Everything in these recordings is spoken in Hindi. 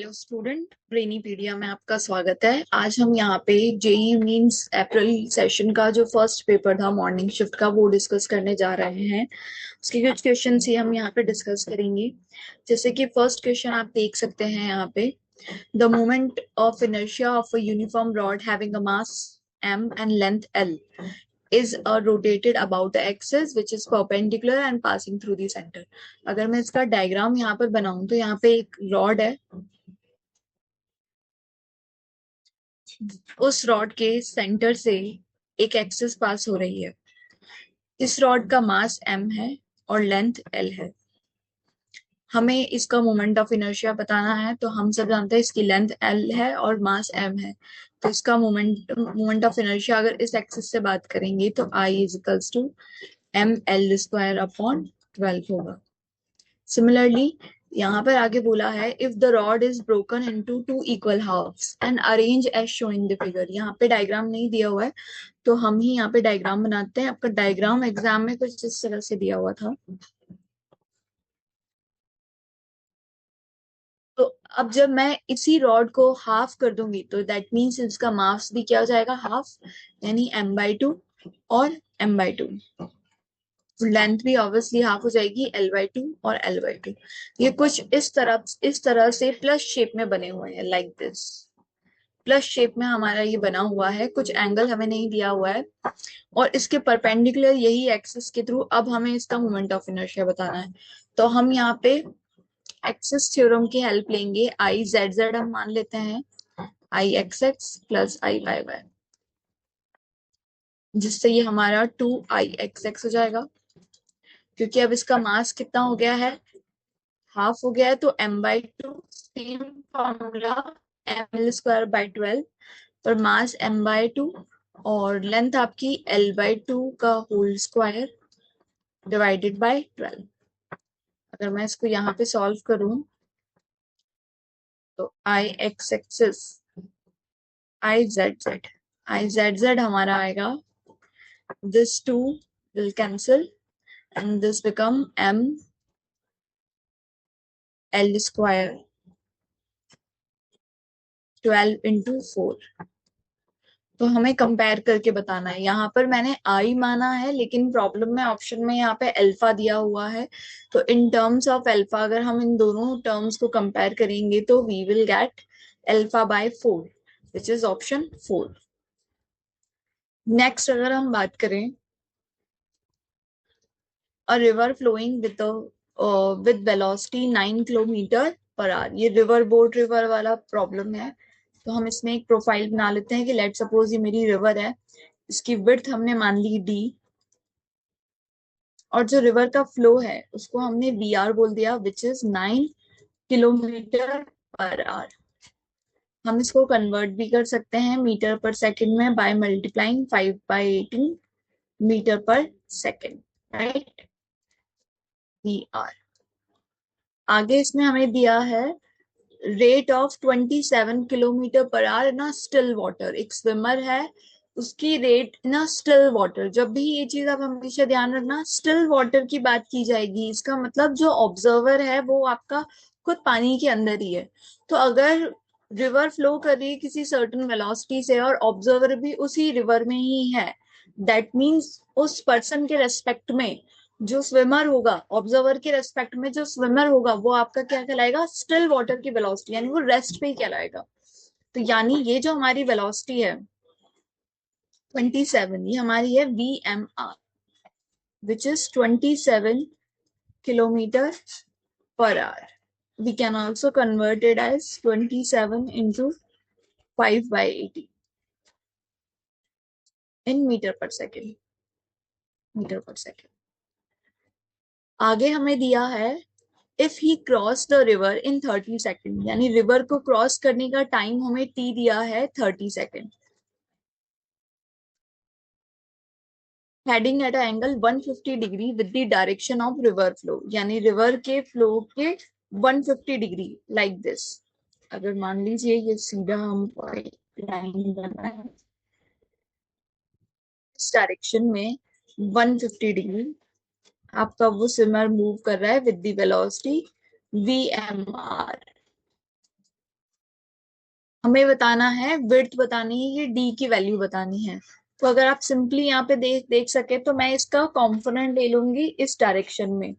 हेलो स्टूडेंट, ब्रेनीपीडिया में आपका स्वागत है। आज हम यहाँ पे जेई मींस अप्रैल सेशन का जो फर्स्ट पेपर था मॉर्निंग शिफ्ट का वो डिस्कस करने जा रहे हैं। उसके कुछ क्वेश्चन ही हम यहाँ पे डिस्कस करेंगे। जैसे कि फर्स्ट क्वेश्चन आप देख सकते हैं यहाँ पे, the moment of inertia of a uniform rod having a mass m and length l is rotated about the axis which is perpendicular and passing through the center। अगर मैं इसका डायग्राम यहाँ पर बनाऊं तो यहाँ पे एक रॉड है, उस रॉड के सेंटर से एक एक्सिस पास हो रही है। इस रॉड का मास m है और लेंथ l है। हमें इसका मोमेंट ऑफ इनर्शिया बताना है, तो हम सब जानते हैं इसकी लेंथ l है और मास m है। तो इसका मोमेंट ऑफ इनर्शिया अगर इस एक्सिस से बात करेंगे तो I is equals to m l square upon 12 होगा। सिमिलरली यहाँ पर आगे बोला है, if the rod is broken into two equal halves and arrange as shown in the figure. यहाँ पे डायग्राम नहीं दिया हुआ है तो हम ही यहाँ पे डायग्राम बनाते हैं। आपका डायग्राम एग्जाम में कुछ इस तरह से दिया हुआ था। तो अब जब मैं इसी रॉड को हाफ कर दूंगी तो दैट मीन्स इसका मास भी क्या हो जाएगा, हाफ, यानी m/2 और m/2। लेंथ भी ऑब्वियसली हाफ हो जाएगी, l/2 और l/2। ये कुछ इस तरह से प्लस शेप में बने हुए हैं, लाइक दिस। प्लस शेप में हमारा ये बना हुआ है, कुछ एंगल हमें नहीं दिया हुआ है और इसके परपेंडिकुलर यही एक्सिस के थ्रू अब हमें इसका मोमेंट ऑफ इनर्शिया बताना है। तो हम यहाँ पे एक्सिस थ्योरम की हेल्प लेंगे। आई जेड जेड हम मान लेते हैं, आई एक्स एक्स प्लस आई वाई वाई, जिससे ये हमारा 2i(x(x) हो जाएगा। क्योंकि अब इसका मास कितना हो गया है, हाफ हो गया है, तो m/2 same formula m² l/12 पर मास m/2 और लेंथ आपकी l/2 का होल स्क्वायर डिवाइडेड बाय 12। अगर मैं इसको यहाँ पे सॉल्व करूं तो i x axis i z z हमारा आएगा, this 2 will cancel and this become m l square 12 into 4। तो हमें कंपेयर करके बताना है। यहाँ पर मैंने आई माना है लेकिन प्रॉब्लम में ऑप्शन में यहाँ पे अल्फा दिया हुआ है। तो इन टर्म्स ऑफ अल्फा अगर हम इन दोनों टर्म्स को कंपेयर करेंगे तो we will get alpha which is option 4। Next अगर हम बात करें, a river flowing with velocity 9 kilometre per hour. ये रिवर बोट रिवर वाला प्रॉब्लम है। तो हम इसमें एक प्रोफाइल बना लेते हैं कि लेट सपोज ये मेरी रिवर है, इसकी विड्थ हमने मान ली d और जो रिवर का फ्लो है उसको हमने vr बोल दिया, which is 9 kilometre per our. हम इसको कन्वर्ट भी कर सकते हैं मीटर पर सेकंड में बाय मल्टीप्लाइंग 5/18 मीटर पर सेकंड, राइट, vr। आगे इसमें हमें दिया है rate of 27 kilometre per our ना स्टिल वाटर। एक स्विमर है, उसकी रेट ना स्टिल वाटर। जब भी ये चीज आप हमेशा ध्यान रखना, स्टिल वाटर की बात की जाएगी, इसका मतलब जो ऑब्जर्वर है वो आपका खुद पानी के अंदर ही है। तो अगर रिवर फ्लो कर रही है किसी सर्टेन वेलोसिटी से और ऑब्जर्वर भी उसी रिवर में ही है, दैट मीन्स उस पर्सन के रेस्पेक्ट में जो स्विमर होगा, ऑब्जर्वर के रेस्पेक्ट में जो स्विमर होगा वो आपका क्या कहलाएगा, स्टिल वाटर की वेलोसिटी, यानी वो रेस्ट पे ही कहलाएगा। तो यानी ये जो हमारी वेलोसिटी है 27, ये हमारी है vmr which is 27 kilometre per hour. We can also convert it as 27 into 5/18 in metre per second. आगे हमें दिया है, if he cross the river in 30 second, यानी रिवर को क्रॉस करने का टाइम हमें टी दिया है 30 second, heading at angle 150 degree with the direction of river flow, यानी रिवर के फ्लो के 150 डिग्री, लाइक दिस। अगर मान लीजिए ये सीधा हम लाइन बना है इस डायरेक्शन में 150 डिग्री, आपका वो स्विमर मूव कर रहा है विद द वेलोसिटी vmr। हमें बताना है, विड्थ बतानी है, ये डी की वैल्यू बतानी है। तो अगर आप सिंपली यहाँ पे देख देख सके तो मैं इसका कॉम्पोनेंट ले लूंगी इस डायरेक्शन में,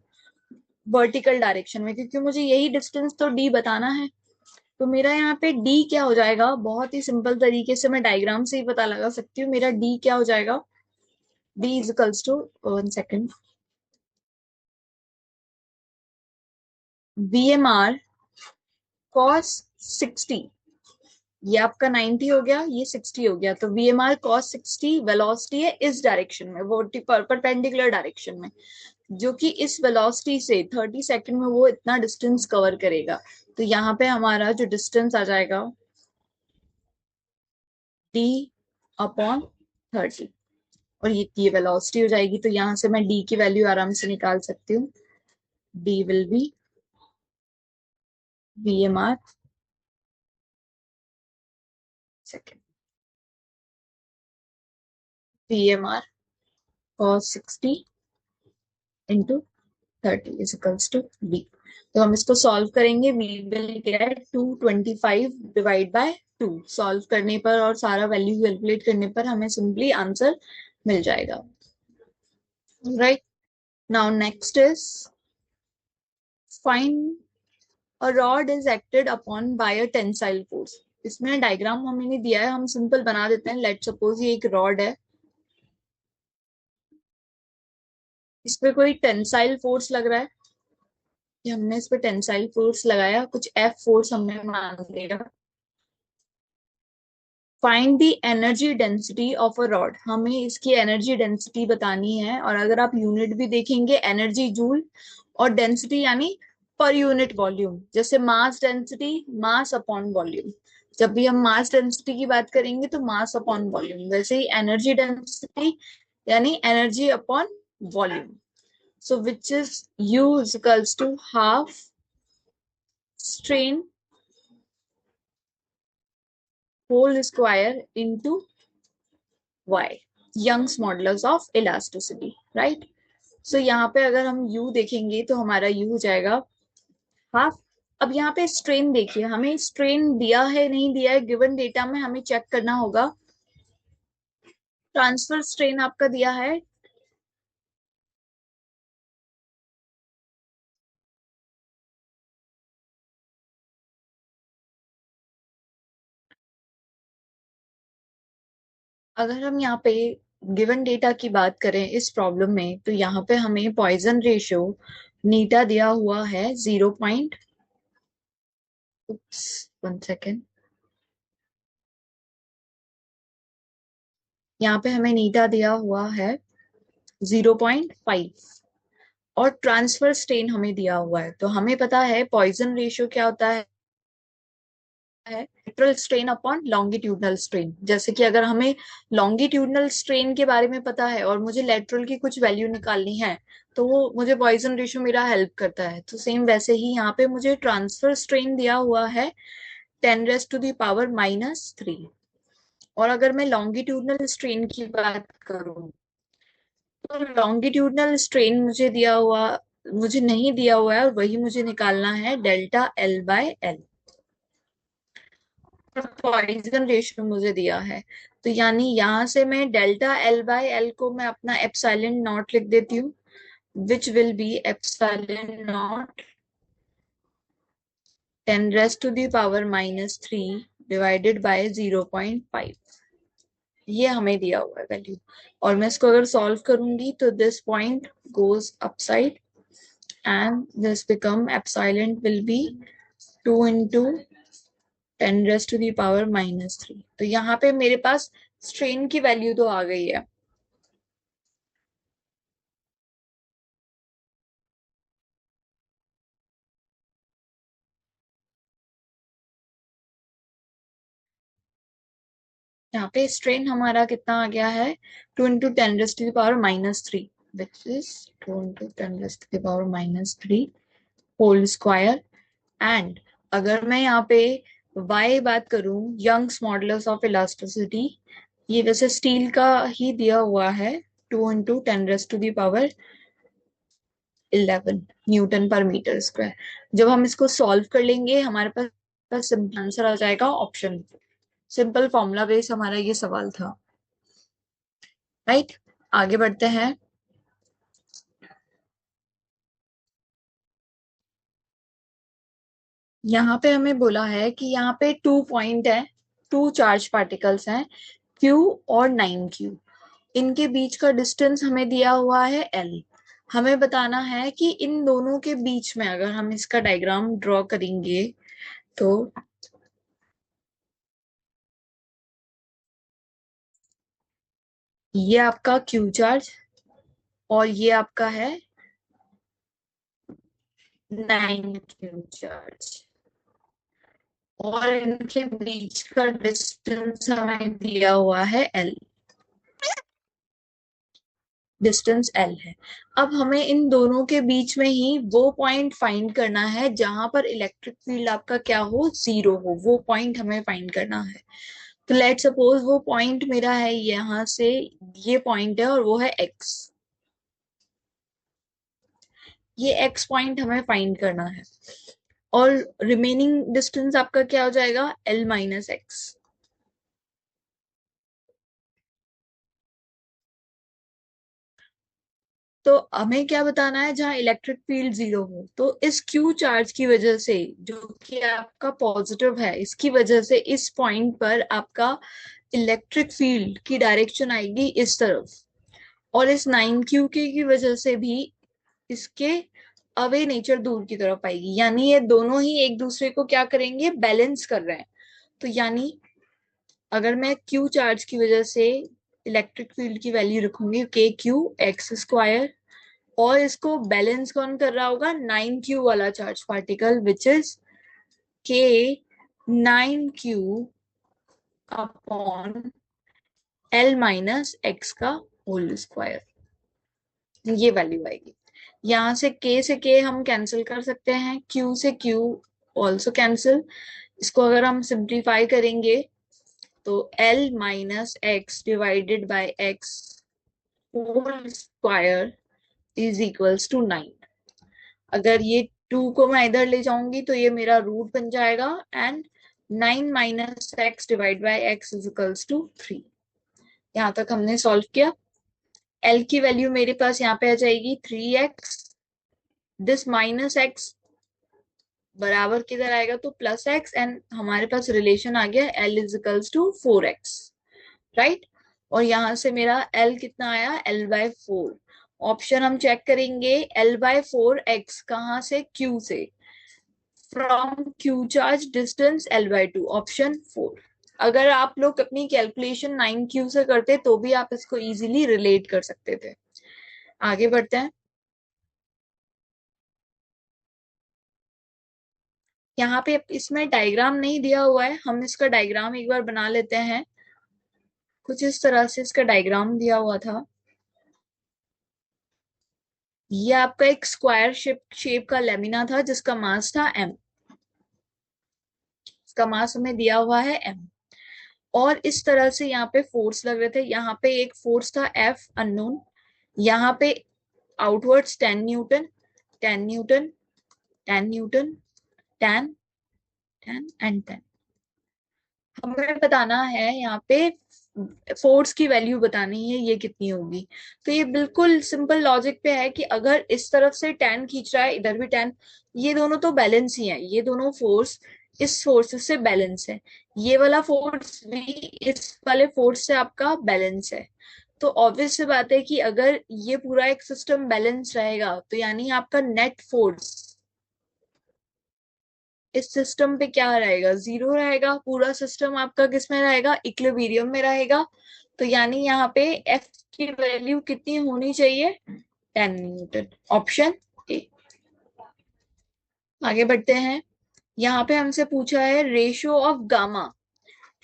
वर्टिकल डायरेक्शन में, क्योंकि मुझे यही डिस्टेंस तो डी बताना है। तो मेरा यहाँ पे डी क्या हो जाएगा, बहुत ही सिंपल तरीके से मैं डायग्राम से ही पता लगा सकती हूँ। मेरा डी क्या हो जाएगा, D is equals to, 1 second, V M R cos 60, ये आपका 90 हो गया, ये 60 हो गया, तो V M R cos 60 velocity है इस डायरेक्शन में, वो परपेंडिकुलर डायरेक्शन में, जो कि इस वेलोसिटी से 30 सेकंड में वो इतना डिस्टेंस कवर करेगा। तो यहाँ पे हमारा जो डिस्टेंस आ जाएगा डी अपॉन 30, और ये वेलोसिटी हो जाएगी। तो यहाँ से मैं डी की वैल्यू आराम से निकाल सकती हूँ। D will be V M R, second, V M R cos 60 into 30 is equals to B. तो हम इसको सॉल्व करेंगे, we will get 225 divide by 2। Solve करने पर और सारा वैल्यू कैलकुलेट करने पर हमें सिंपली आंसर मिल जाएगा। Right, now next is find a rod is acted upon bye a tensile force. इसमें डायग्राम हमें नहीं दिया है, हम सिंपल बना देते हैं। लेट सपोज ये एक रॉड है, इस पे कोई टेंसाइल फोर्स लग रहा है, कि हमने इस पे टेंसाइल फोर्स लगाया, कुछ एफ फोर्स हमने मान लिया। Find the energy density of a rod, हमें इसकी एनर्जी डेंसिटी बतानी है। और अगर आप यूनिट भी देखेंगे, एनर्जी जूल, और डेंसिटी यानी पर यूनिट वॉल्यूम, जैसे मास डेंसिटी, मास अपॉन वॉल्यूम। जब भी हम मास डेंसिटी की बात करेंगे तो मास अपॉन वॉल्यूम, वैसे ही एनर्जी डेंसिटी यानी energy upon volume. So which is U is equals to half strain whole square into Y, Young's modulus of elasticity. Right, so यहाँ पे अगर हम U देखेंगे तो हमारा U हो जाएगा हाफ। अब यहाँ पे स्ट्रेन देखिए, हमें स्ट्रेन दिया है नहीं दिया है, गिवन डेटा में हमें चेक करना होगा। ट्रांसफर स्ट्रेन आपका दिया है, अगर हम यहाँ पे गिवन डेटा की बात करें इस प्रॉब्लम में, तो यहाँ पे हमें पॉइजन रेशियो नीटा दिया हुआ है 0. 1 सेकेंड, यहाँ पे हमें नीटा दिया हुआ है 0.5, और ट्रांसफर स्ट्रेन हमें दिया हुआ है। तो हमें पता है पॉइजन रेशियो क्या होता है, lateral strain upon longitudinal strain. जैसे कि अगर हमें लॉन्गिट्यूडनल स्ट्रेन के बारे में पता है और मुझे लेटरल की कुछ वैल्यू निकालनी है, तो वो मुझे पॉइजन रेशियो मेरा हेल्प करता है। तो सेम वैसे ही यहाँ पे मुझे ट्रांसफर स्ट्रेन दिया हुआ है 10⁻⁻³ और अगर मैं लॉन्गिट्यूडनल स्ट्रेन की बात करूं, तो लॉन्गिट्यूडनल स्ट्रेन मुझे नहीं दिया हुआ है, और वही मुझे निकालना है ΔL/L। पॉइजन रेशियो मुझे दिया है, तो यानी यहाँ से मैं ΔL/L को मैं अपना एप्सिलॉन नॉट लिख देती हूँ, विच will B epsilon not 10⁻³ divided by 0.5। ये हमें दिया हुआ है वैल्यू, और मैं इसको अगर सॉल्व करूंगी तो this point goes upside and this become epsilon will be 2 into 10⁻³ तो यहाँ पे मेरे पास स्ट्रेन की वैल्यू तो आ गई है। यहाँ पे स्ट्रेन हमारा कितना आ गया है, 2 into 10⁻³ which is 2 into 10⁻³ whole square. And अगर मैं यहाँ पे y बात करूं, यंग्स मॉडुलस ऑफ इलास्टिसिटी, ये वैसे स्टील का ही दिया हुआ है, 2 into 10⁻11 न्यूटन पर मीटर स्क्वायर। जब हम इसको सॉल्व कर लेंगे हमारे पास तो सिंपल आंसर आ जाएगा ऑप्शन। सिंपल फॉर्मूला बेस हमारा ये सवाल था। राइट, आगे बढ़ते हैं। यहाँ पे हमें बोला है कि यहाँ पे 2 पॉइंट है, 2 चार्ज पार्टिकल्स हैं, Q और 9Q। इनके बीच का डिस्टेंस हमें दिया हुआ है L। हमें बताना है कि इन दोनों के बीच में अगर हम इसका डायग्राम ड्रॉ करेंगे तो ये आपका Q चार्ज और ये आपका है 9Q चार्ज, और इनके बीच का डिस्टेंस हमें दिया हुआ है L। डिस्टेंस L है। अब हमें इन दोनों के बीच में ही वो पॉइंट फाइंड करना है जहां पर इलेक्ट्रिक फील्ड आपका क्या हो, जीरो हो। वो पॉइंट हमें फाइंड करना है। तो लेट सपोज वो पॉइंट मेरा है यहाँ से, ये पॉइंट है और वो है x। ये x पॉइंट हमें फाइंड करना है, और रिमेनिंग डिस्टेंस आपका क्या हो जाएगा, L-x। तो हमें क्या बताना है, जहां इलेक्ट्रिक फील्ड जीरो हो। तो इस क्यू चार्ज की वजह से, जो कि आपका पॉजिटिव है, इसकी वजह से इस पॉइंट पर आपका इलेक्ट्रिक फील्ड की डायरेक्शन आएगी इस तरफ, और इस 9Q के की वजह से भी इसके अवे नेचर दूर की तरफ आएगी। यानी ये दोनों ही एक दूसरे को क्या करेंगे, बैलेंस कर रहे हैं। तो यानी अगर मैं क्यू चार्ज की वजह से इलेक्ट्रिक फील्ड की वैल्यू रखूंगी KQ x², और इसको बैलेंस कौन कर रहा होगा, 9Q वाला charge particle, which is K9Q upon L-x का होल स्क्वायर। ये वैल्यू आएगी। यहाँ से K हम कैंसिल कर सकते हैं, Q से Q ऑल्सो कैंसिल। इसको अगर हम सिंप्लीफाई करेंगे तो L-x divided by x whole square is equals to 9। अगर ये 2 को मैं इधर ले जाऊंगी तो ये मेरा रूट बन जाएगा, and 9 - x divide by x is equals to 3। यहाँ तक हमने सॉल्व किया। L की वैल्यू मेरे पास यहाँ पे आ जाएगी 3x। दिस -x बराबर किधर आएगा, तो +x, एंड हमारे पास रिलेशन आ गया L is equals to 4x। Right, और यहां से मेरा L कितना आया, L/4। ऑप्शन हम चेक करेंगे, L/4x कहाँ से, Q से। From Q charge distance L/2, option 4। अगर आप लोग अपनी कैलकुलेशन 9Q से करते तो भी आप इसको इजीली रिलेट कर सकते थे। आगे बढ़ते हैं। यहाँ पे इसमें डायग्राम नहीं दिया हुआ है, हम इसका डायग्राम एक बार बना लेते हैं। कुछ इस तरह से इसका डायग्राम दिया हुआ था। ये आपका एक स्क्वायर शेप का लेमिना था जिसका मास था m। इसका मास हमें दिया हुआ है m, और इस तरह से यहाँ पे फोर्स लग रहे थे। यहाँ पे एक फोर्स था F अननोन, यहाँ पे outwards 10 Newton, 10 Newton, 10 Newton, 10 10 and 10। हमें बताना है यहाँ पे फोर्स की वैल्यू बतानी है, ये कितनी होगी। तो ये बिल्कुल सिंपल लॉजिक पे है कि अगर इस तरफ से 10 खींच रहा है, इधर भी 10, ये दोनों तो बैलेंस ही है। ये दोनों फोर्स इस फोर्स से बैलेंस है, ये वाला फोर्स भी इस वाले फोर्स से आपका बैलेंस है। तो ऑब्वियस सी बात है कि अगर ये पूरा एक सिस्टम बैलेंस रहेगा तो यानी आपका नेट फोर्स इस सिस्टम पे क्या रहेगा, जीरो रहेगा। पूरा सिस्टम आपका किस में रहेगा, इक्विलिब्रियम में रहेगा। तो यानी यहाँ पे एफ की वैल्यू कितनी होनी चाहिए, 10 न्यूटन, ऑप्शन 1। आगे बढ़ते हैं। यहाँ पे हमसे पूछा है ratio of gamma,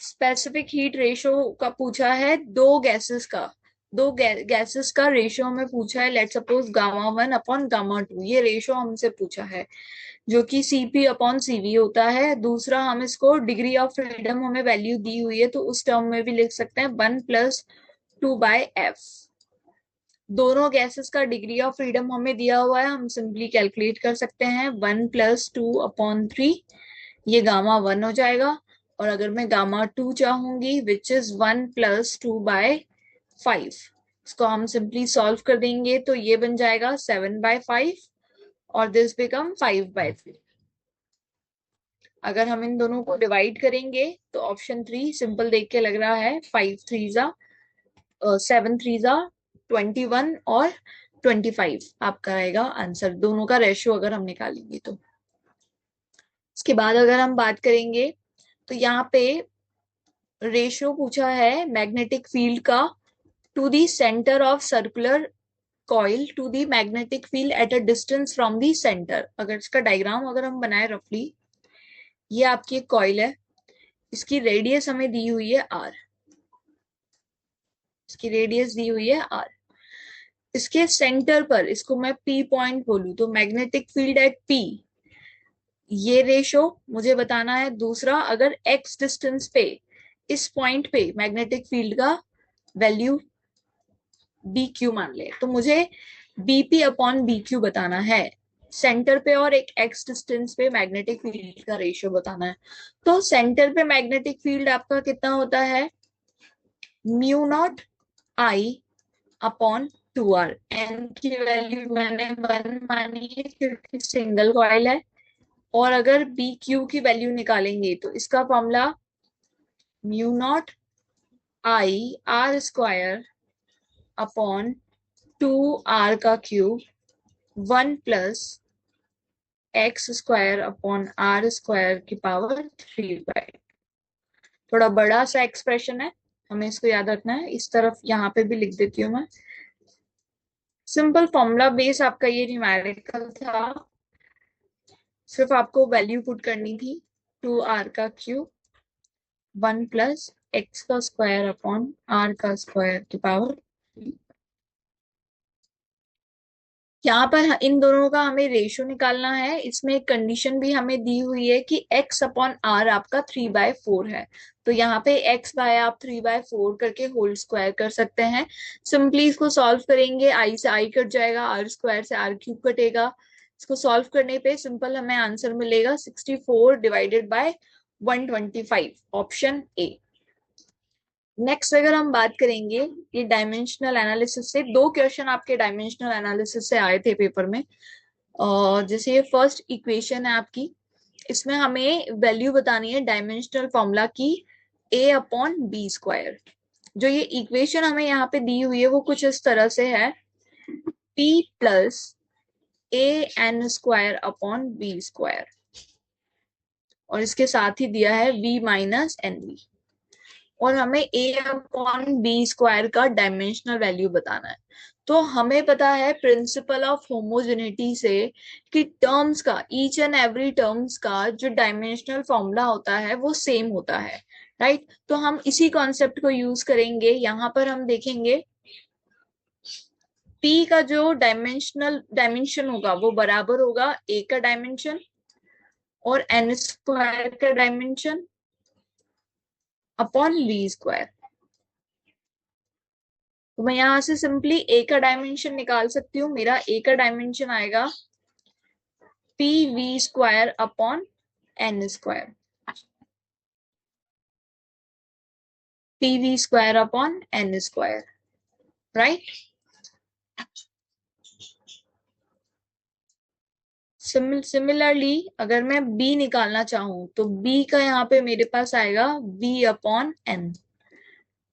specific heat ratio का पूछा है, दो गैसेस का, दो गैसेस का रेशियो हमें पूछा है। लेट सपोज Γ1/Γ2, ये रेशियो हमसे पूछा है, जो कि Cp/Cv होता है। दूसरा, हम इसको डिग्री ऑफ फ्रीडम हमें वैल्यू दी हुई है, तो उस टर्म में भी लिख सकते हैं 1 + 2/f। दोनों गैसेस का डिग्री ऑफ फ्रीडम हमें दिया हुआ है, हम सिंपली कैलकुलेट कर सकते हैं 1 + 2/3 ये गामा 1 हो जाएगा। और अगर मैं गामा 2 चाहूंगी विच इज 1 + 2/5, इसको हम सिंपली सॉल्व कर देंगे तो ये बन जाएगा 7/5 और दिस बिकम 5/3। अगर हम इन दोनों को डिवाइड करेंगे तो ऑप्शन 3 सिंपल देख के लग रहा है, 7 3 जा 21 और 25 आपका आएगा आंसर, दोनों का रेशियो अगर हम निकालेंगे तो। इसके बाद अगर हम बात करेंगे तो यहाँ पे रेशियो पूछा है मैग्नेटिक फील्ड का to the centre of circular coil to the magnetic field at a distance from the centre. अगर इसका डायग्राम अगर हम बनाए रफली, ये आपकी एक कॉइल है, इसकी रेडियस हमें दी हुई है आर, इसकी रेडियस दी हुई है आर। इसके सेंटर पर इसको मैं पी पॉइंट बोलूं तो मैग्नेटिक फील्ड एट पी, ये रेशो मुझे बताना है। दूसरा, अगर एक्स डिस्टेंस पे इस पॉइंट पे मैग्नेटिक फील्ड का वैल्यू बी क्यू मान ले तो मुझे बीपी अपॉन बी क्यू बताना है। सेंटर पे और एक एक्स डिस्टेंस पे मैग्नेटिक फील्ड का रेशियो बताना है। तो सेंटर पे मैग्नेटिक फील्ड आपका कितना होता है, μ0I/2r। एन की वैल्यू मैंने 1 मानी है क्योंकि सिंगल कॉइल है। और अगर बी क्यू की वैल्यू निकालेंगे तो इसका फॉर्मूला μ0I/r² अपॉन 2r का क्यूब 1+x² अपॉन r² की पावर 3/। थोड़ा बड़ा सा एक्सप्रेशन है, हमें इसको याद रखना है। इस तरफ यहाँ पे भी लिख देती हूँ मैं। सिंपल फॉर्मूला बेस आपका ये न्यूमेरिकल था, सिर्फ आपको वैल्यू पुट करनी थी। 2r का क्यूब 1+x² अपॉन r² की पावर। यहाँ पर इन दोनों का हमें रेशियो निकालना है। इसमें एक कंडीशन भी हमें दी हुई है कि x अपॉन r आपका 3/4 है। तो यहाँ पे x बाय आप 3/4 करके होल स्क्वायर कर सकते हैं। सिंपली इसको सॉल्व करेंगे, i से i कट जाएगा, r² से r³ कटेगा। इसको सॉल्व करने पे सिंपल हमें आंसर मिलेगा 64/125, ऑप्शन ए। नेक्स्ट अगर हम बात करेंगे ये डायमेंशनल एनालिसिस से, दो क्वेश्चन आपके डायमेंशनल एनालिसिस से आए थे पेपर में। और जैसे ये फर्स्ट इक्वेशन है आपकी, इसमें हमें वैल्यू बतानी है डायमेंशनल फॉर्मूला की a/b²। जो ये इक्वेशन हमें यहाँ पे दी हुई है वो कुछ इस तरह से है, p + an² अपॉन b²। और इसके साथ ही दिया है v - nv। और हमें a/b² का डायमेंशनल वैल्यू बताना है। तो हमें पता है प्रिंसिपल ऑफ होमोजेनिटी से कि टर्म्स का, ईच एंड एवरी टर्म्स का जो डायमेंशनल फॉर्मूला होता है वो सेम होता है, राइट। तो हम इसी कॉन्सेप्ट को यूज करेंगे। यहाँ पर हम देखेंगे p का जो डायमेंशन होगा वो बराबर होगा a का डायमेंशन और n² का डायमेंशन अपॉन v²। तो मैं यहां से सिंपली ए का डायमेंशन निकाल सकती हूँ। मेरा ए का डायमेंशन आएगा pv² upon n², pv² upon n², right. Similarly अगर मैं b निकालना चाहूं तो b का यहाँ पे मेरे पास आएगा v/n,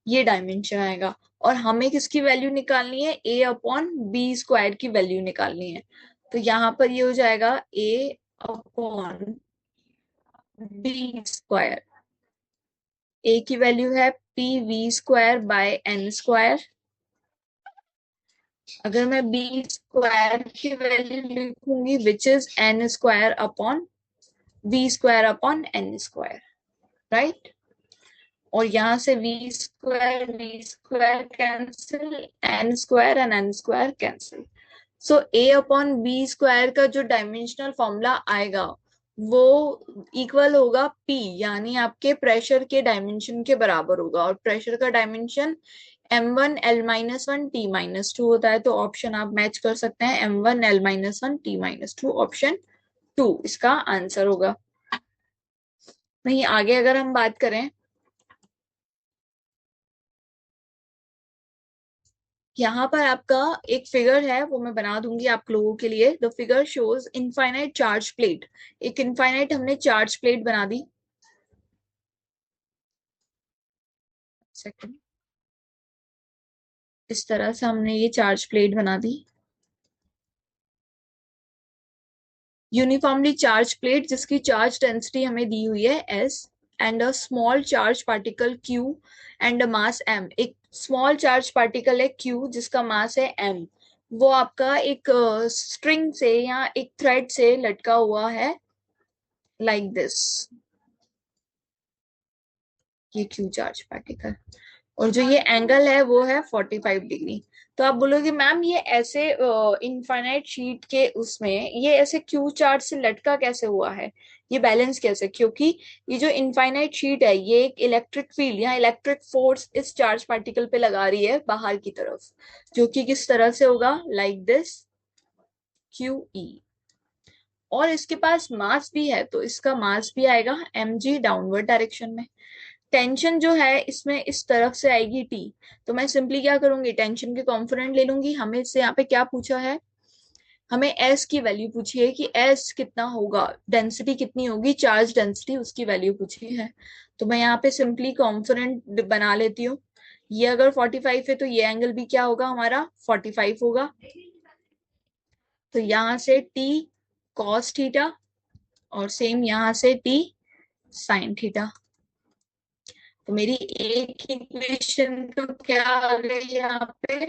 ये डायमेंशन आएगा। और हमें किसकी वैल्यू निकालनी है, a/b² की वैल्यू निकालनी है। तो यहाँ पर ये हो जाएगा a/b²। a की वैल्यू है pv²/n²। अगर मैं b² की वैल्यू लिखूंगी which is n² upon v² upon n², right. और यहां से v² cancel, n² and n² cancel. So a/b² का जो डायमेंशनल फॉर्मूला आएगा वो इक्वल होगा p, यानी आपके प्रेशर के डायमेंशन के बराबर होगा। और प्रेशर का डायमेंशन m1 L-1 T-2 होता है। तो ऑप्शन आप मैच कर सकते हैं, m1 L-1 T-2, ऑप्शन 2 इसका आंसर होगा। वहीं आगे अगर हम बात करें, यहाँ पर आपका एक फिगर है, वो मैं बना दूंगी आप लोगों के लिए। The figure shows infinite charge plate. एक इनफाइनाइट हमने चार्ज प्लेट बना दी। सेकंड, इस तरह से हमने ये चार्ज प्लेट बना दी। यूनिफॉर्मली चार्ज प्लेट जिसकी चार्ज डेंसिटी हमें दी हुई है S, and a small charge particle Q and a mass M. एक स्मॉल चार्ज पार्टिकल है क्यू जिसका मास है एम। वो आपका एक स्ट्रिंग से या एक थ्रेड से लटका हुआ है, लाइक दिस। ये क्यू चार्ज पार्टिकल, और जो ये एंगल है वो है 45 डिग्री। तो आप बोलोगे मैम ये ऐसे इनफाइनाइट शीट के उसमें ये ऐसे क्यू चार्ज से लटका कैसे हुआ है, ये बैलेंस कैसे? क्योंकि ये जो इनफाइनाइट शीट है ये एक इलेक्ट्रिक फील्ड या इलेक्ट्रिक फोर्स इस चार्ज पार्टिकल पे लगा रही है बाहर की तरफ, जो कि किस तरह से होगा, लाइक दिस, क्यू ई। और इसके पास मास भी है तो इसका मास भी आएगा एम जी डाउनवर्ड डायरेक्शन में। टेंशन जो है इसमें इस तरफ से आएगी टी। तो मैं सिंपली क्या करूंगी, टेंशन के कॉम्पोनेंट ले लूंगी। हमें इससे यहाँ पे क्या पूछा है, हमें एस की वैल्यू पूछी है कि एस कितना होगा, डेंसिटी कितनी होगी, चार्ज डेंसिटी, उसकी वैल्यू पूछी है। तो मैं यहाँ पे सिंपली कॉम्पोनेंट बना लेती हूँ। ये अगर 45 है तो ये एंगल भी क्या होगा हमारा, 45 होगा। तो यहाँ से टी कॉस थीटा, और सेम यहाँ से टी साइन थीटा। तो मेरी एक इक्वेशन तो क्या आ गई यहाँ पे,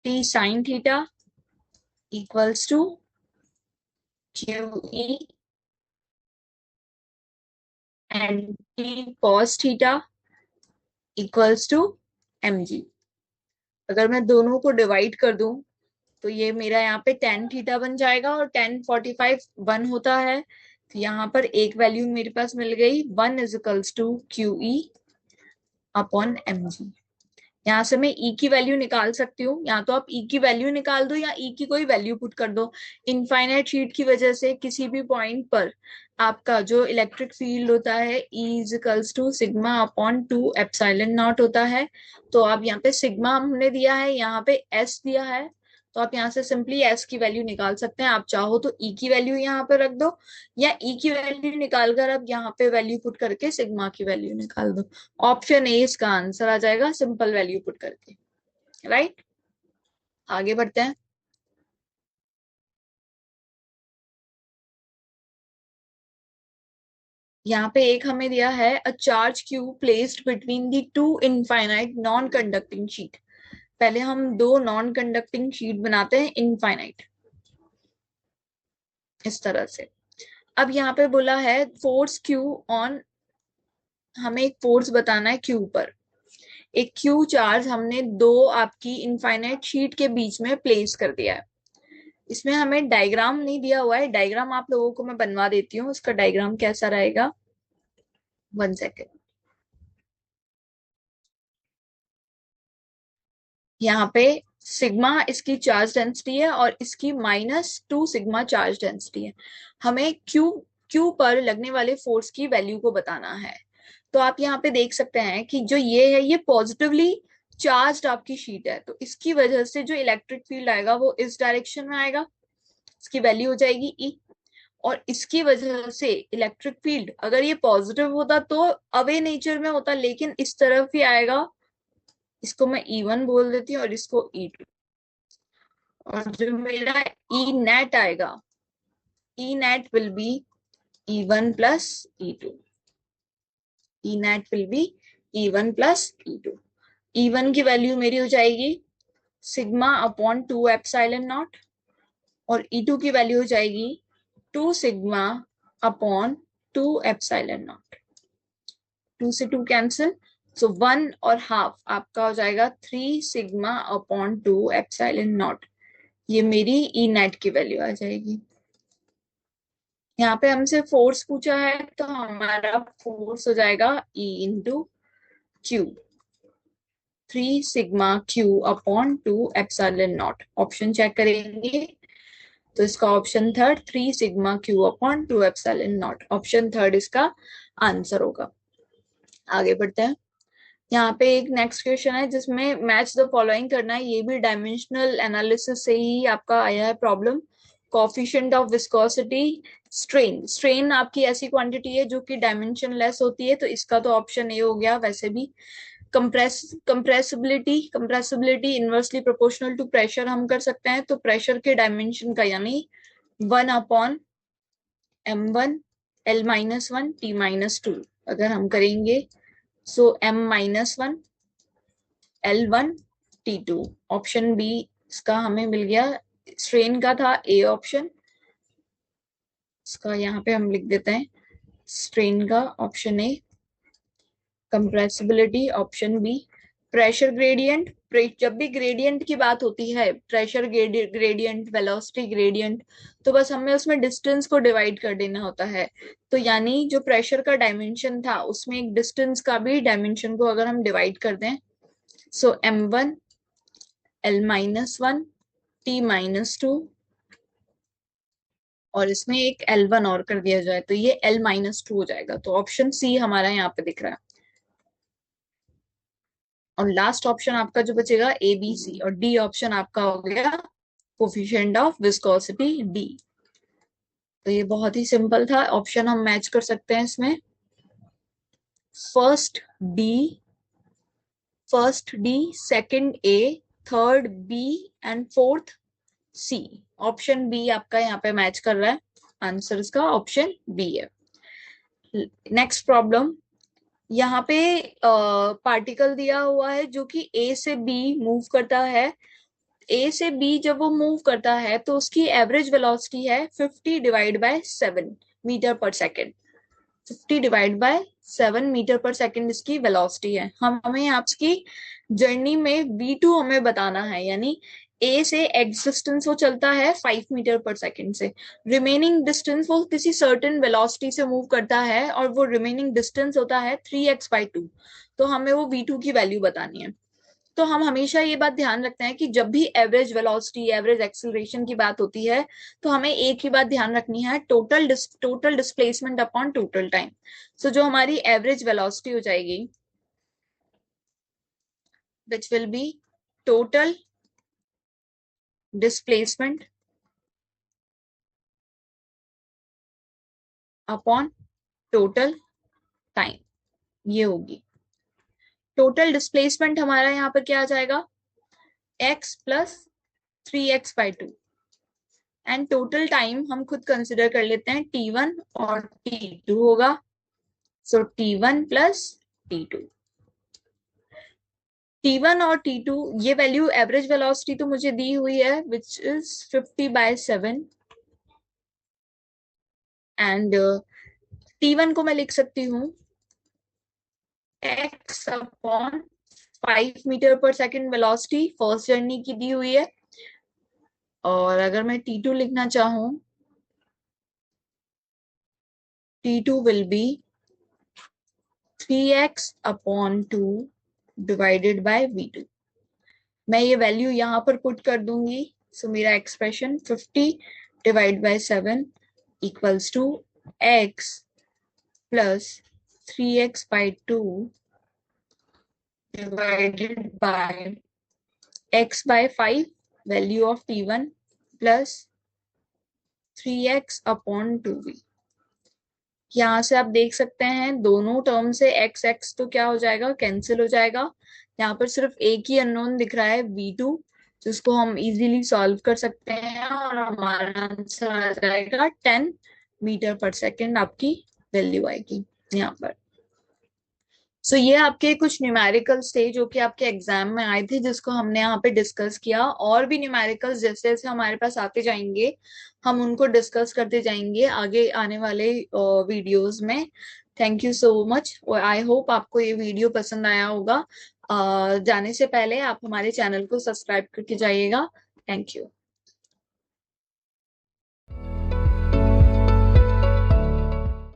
T sine theta equals to Q E and T cos theta equals to M G. अगर मैं दोनों को डिवाइड कर दूं तो ये मेरा यहाँ पे टेन थीटा बन जाएगा, और टेन 45 वन होता है। तो यहाँ पर एक वैल्यू मेरे पास मिल गई, one is equals to Q E upon M G. यहाँ से मैं ई की वैल्यू निकाल सकती हूँ, या तो आप ई की वैल्यू निकाल दो या ई की कोई वैल्यू पुट कर दो। इनफाइनाइट शीट की वजह से किसी भी पॉइंट पर आपका जो इलेक्ट्रिक फील्ड होता है E is equals to sigma upon two epsilon naught होता है। तो आप यहाँ पे सिग्मा हमने दिया है, यहाँ पे एस दिया है। तो आप यहाँ से सिंपली एस की वैल्यू निकाल सकते हैं। आप चाहो तो ई की वैल्यू यहाँ पे रख दो, या ई की वैल्यू निकाल कर अब यहाँ पे वैल्यू पुट करके सिग्मा की वैल्यू निकाल दो। ऑप्शन ए इसका आंसर आ जाएगा, सिंपल वैल्यू पुट करके। राइट, आगे बढ़ते हैं। यहाँ पे एक हमें दिया है, a charge cube placed between the two infinite non conducting sheet. पहले हम दो नॉन कंडक्टिंग शीट बनाते हैं इनफाइनाइट, इस तरह से। अब यहाँ पे बोला है फोर्स क्यू ऑन, हमें एक फोर्स बताना है क्यू पर। एक क्यू चार्ज हमने दो आपकी इनफाइनाइट शीट के बीच में प्लेस कर दिया है। इसमें हमें डायग्राम नहीं दिया हुआ है, डायग्राम आप लोगों को मैं बनवा देती हूँ। इसका डायग्राम कैसा रहेगा, वन सेकेंड। यहाँ पे सिग्मा इसकी चार्ज डेंसिटी है और इसकी -2 सिग्मा चार्ज डेंसिटी है। हमें क्यू क्यू पर लगने वाले फोर्स की वैल्यू को बताना है। तो आप यहाँ पे देख सकते हैं कि जो ये है ये पॉजिटिवली चार्ज आपकी शीट है, तो इसकी वजह से जो इलेक्ट्रिक फील्ड आएगा वो इस डायरेक्शन में आएगा। इसकी वैल्यू हो जाएगी ई। और इसकी वजह से इलेक्ट्रिक फील्ड अगर ये पॉजिटिव होता तो अवे नेचर में होता, लेकिन इस तरफ ही आएगा। इसको मैं ई वन बोल देती हूँ और इसको ई टू। और जो मेरा ई नेट आएगा, E net will be E one plus E two. E net will be E one plus E two. E one की वैल्यू मेरी हो जाएगी sigma upon two epsilon naught, और ई टू की वैल्यू हो जाएगी two sigma upon two epsilon naught. Two से टू कैंसिल, सो वन और हाफ आपका हो जाएगा three sigma upon two epsilon naught. ये मेरी ई नेट की वैल्यू आ जाएगी। यहाँ पे हमसे फोर्स पूछा है तो हमारा फोर्स हो जाएगा E into Q, three sigma Q upon two epsilon naught. Option check करेंगे तो इसका option third 3 sigma Q upon 2 epsilon naught, option third इसका आंसर होगा। आगे बढ़ते हैं। यहाँ पे एक नेक्स्ट क्वेश्चन है जिसमें मैच द फॉलोइंग करना है, ये भी डायमेंशनल एनालिसिस से ही आपका आया है problem. Coefficient of viscosity, strain, strain आपकी ऐसी क्वांटिटी है जो कि डायमेंशन लेस होती है, तो इसका तो ऑप्शन ए हो गया। वैसे भी compressibility, compressibility inversely proportional to pressure हम कर सकते हैं, तो प्रेशर के डायमेंशन का यानी 1/m1 L-1 T-2 अगर हम करेंगे, सो M-1 L1 T2, option B इसका हमें मिल गया। स्ट्रेन का था ए ऑप्शन, इसका यहाँ पे हम लिख देते हैं स्ट्रेन का option A, compressibility option B. Pressure gradient, जब भी ग्रेडियंट की बात होती है, प्रेशर ग्रेडियंट, वेलोसिटी ग्रेडियंट, तो बस हमें उसमें डिस्टेंस को डिवाइड कर देना होता है। तो यानी जो प्रेशर का डायमेंशन था उसमें एक डिस्टेंस का भी डायमेंशन को अगर हम डिवाइड कर दें, सो M1 L-1 T-2 और इसमें एक L1 और कर दिया जाए तो ये L-2 हो जाएगा। तो ऑप्शन सी हमारा यहाँ पे दिख रहा है। और लास्ट ऑप्शन आपका जो बचेगा ए बी सी, और डी ऑप्शन आपका हो गया कोफिशिएंट ऑफ विस्कोसिटी डी। तो ये बहुत ही सिंपल था, ऑप्शन हम मैच कर सकते हैं इसमें। First D, second A, third B and fourth C. Option B आपका यहाँ पे मैच कर रहा है, आंसर इसका ऑप्शन बी है। नेक्स्ट प्रॉब्लम, यहाँ पे पार्टिकल दिया हुआ है जो कि ए से बी मूव करता है। ए से बी जब वो मूव करता है तो उसकी एवरेज वेलोसिटी है 50 divide by 7 metre per second. 50 divide by 7 metre per second इसकी वेलोसिटी है। हमें यहाँ की जर्नी में v2 हमें बताना है, यानी ए से एक्स डिस्टेंस वो चलता है 5 मीटर पर सेकेंड से, रिमेनिंग डिस्टेंस वो किसी सर्टेन वेलोसिटी से मूव करता है और वो रिमेनिंग डिस्टेंस होता है 3x/2। तो हमें वो v2 की वैल्यू बतानी है। तो हम हमेशा ये बात ध्यान रखते हैं कि जब भी एवरेज वेलोसिटी, एवरेज एक्सेलरेशन की बात होती है तो हमें एक ही बात ध्यान रखनी है, total displacement upon total time. So जो हमारी एवरेज वेलोसिटी हो जाएगी which will be total displacement upon total time, ये होगी। टोटल डिस्प्लेसमेंट हमारा यहाँ पर क्या आ जाएगा, x plus 3x/2 and total time हम खुद कंसिडर कर लेते हैं T1 और T2 होगा, सो T1 प्लस T2। T1 और T2 ये वैल्यू एवरेज वेलोसिटी तो मुझे दी हुई है विच इज 50/7 एंड T1 को मैं लिख सकती हूँ x upon 5 metre per second velocity first journey की दी हुई है, और अगर मैं T2 लिखना चाहूँ T2 will be 3x upon 2 divided by v2। मैं ये वैल्यू यहाँ पर पुट कर दूंगी, सो मेरा expression 50 divide by 7 equals to x plus 3x/2 divided by x/5 value of T1 plus 3x upon 2v। यहाँ से आप देख सकते हैं दोनों टर्म से x तो क्या हो जाएगा, कैंसिल हो जाएगा। यहाँ पर सिर्फ एक ही अननोन दिख रहा है v2, जिसको हम इजीली सॉल्व कर सकते हैं और हमारा आंसर आ जाएगा 10 मीटर पर सेकेंड आपकी वैल्यू आएगी यहाँ पर। सो ये आपके कुछ न्यूमेरिकल्स थे जो कि आपके एग्जाम में आए थे, जिसको हमने यहाँ पे डिस्कस किया। और भी न्यूमेरिकल्स जैसे जैसे हमारे पास आते जाएंगे हम उनको डिस्कस करते जाएंगे आगे आने वाले वीडियोस में। Thank you so much, I hope आपको ये वीडियो पसंद आया होगा। जाने से पहले आप हमारे चैनल को सब्सक्राइब करके जाइएगा। Thank you.